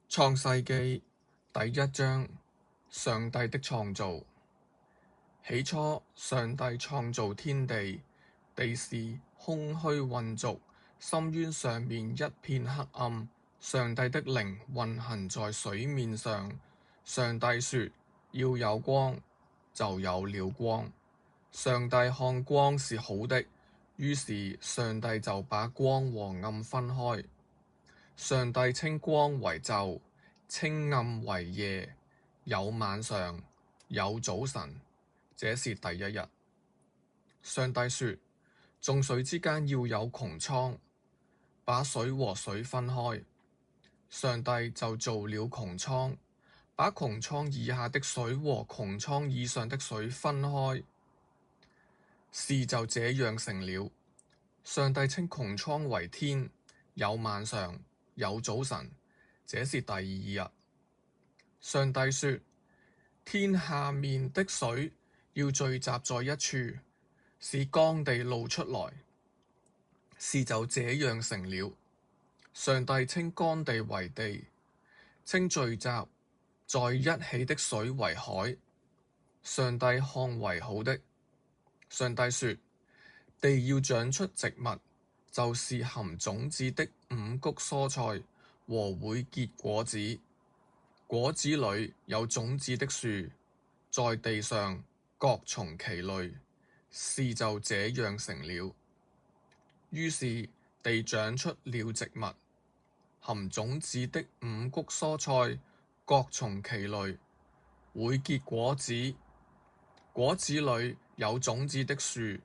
創世記第一章，上帝的創造。起初，上帝創造天地，地是空虛混濁，深淵上面一片黑暗。上帝的靈運行在水面上。上帝說：要有光，就有了光。上帝看光是好的，於是上帝就把光和暗分開。上帝稱光為晝，稱暗為夜，有晚上，有早晨，這是第一日。上帝說：眾水之間要有穹蒼，把水和水分開。上帝就造了穹蒼，把穹蒼以下的水和穹蒼以上的水分開。事就這樣成了。上帝稱穹蒼為天，有晚上，有早晨，這是第二日。上帝說：天下面的水要聚集在一處，使乾地露出來。事就這樣成了。上帝稱乾地為地，稱聚集在一起的水為海。上帝看為好的。上帝說：地要長出植物，就是含種子的五穀蔬菜和會結果子，果子裏有種子的樹，在地上各從其類。事就這樣成了。於是地長出了植物，含種子的五穀蔬菜各從其類，會結果子，果子裏有種子的樹，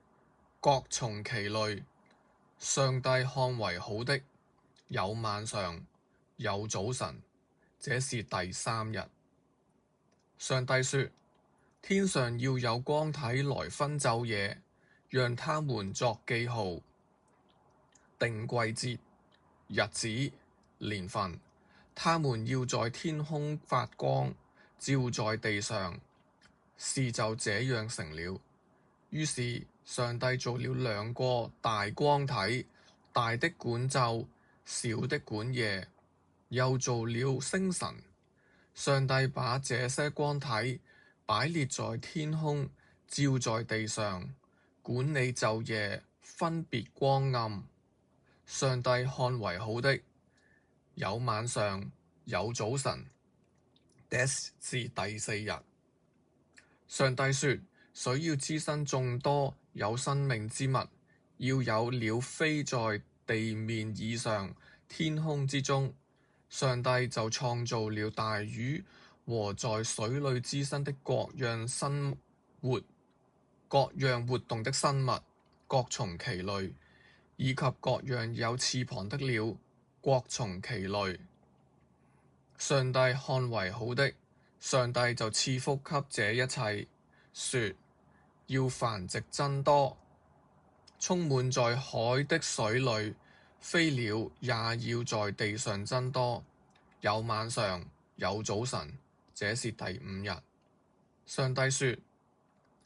各從其類。上帝看為好的，有晚上，有早晨，這是第三日。上帝說：天上要有光體來分晝夜，讓他們作記號，定季節、日子、年份。他們要在天空發光，照在地上。事就這樣成了。於是上帝造了兩個大光體，大的管晝，小的管夜，又造了星辰。上帝把這些光體擺列在天空，照在地上，管理晝夜，分別光暗。上帝看為好的，有晚上，有早晨，這是第四日。上帝說：水要滋生眾多有生命之物，要有鳥飛在地面以上，天空之中。上帝就創造了大魚和在水裏滋生的各樣活動的生物，各從其類，以及各樣有翅膀的鳥，各從其類。上帝看為好的。上帝就賜福給這一切，說：要繁殖增多，充滿在海的水裏，飛鳥也要在地上增多。有晚上，有早晨，這是第五日。上帝說：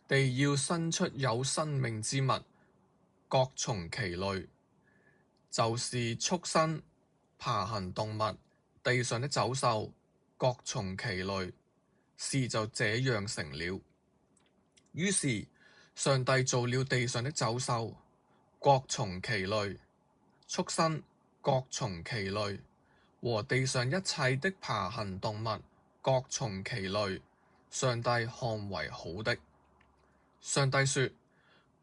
地要生出有生命之物，各從其類，就是畜生、爬行動物、地上的走獸，各從其類。事就這樣成了。於是上帝造了地上的走獸，各從其類；畜生，各從其類；和地上一切的爬行動物，各從其類。上帝看為好的。上帝說：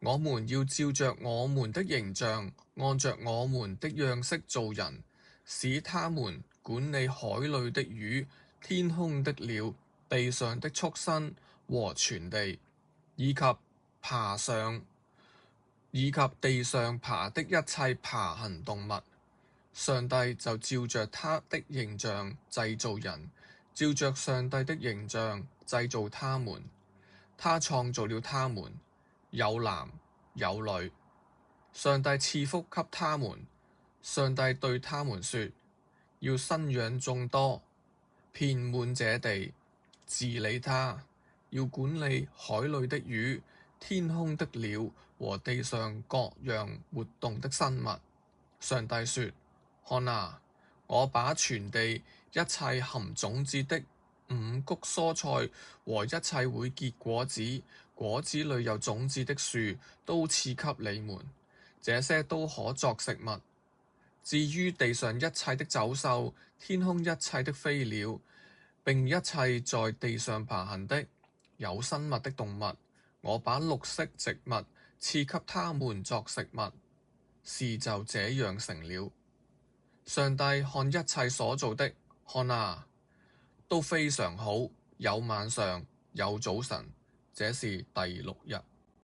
我們要照着我們的形象，按着我們的樣式造人，使他們管理海裏的魚、天空的鳥、地上的畜生和全地，以及地上爬的一切爬行動物。上帝就照着他的形象製造人，照着上帝的形象製造他們。他創造了他們，有男有女。上帝賜福給他們。上帝對他們說：要生養眾多，遍滿這地，治理它，要管理海裏的魚、天空的鳥和地上各樣活動的生物。上帝說：看啊，我把全地一一切含種子的五穀蔬菜和一切會結果子、果子裏有種子的樹，都賜給你們，這些都可作食物。至於地上一切的走獸、天空一切的飛鳥，並一切在地上爬行的有生物的動物，我把綠色植物賜給他們作食物。事就這樣成了。上帝看一切所造的，看啊，都非常好，有晚上，有早晨，這是第6日。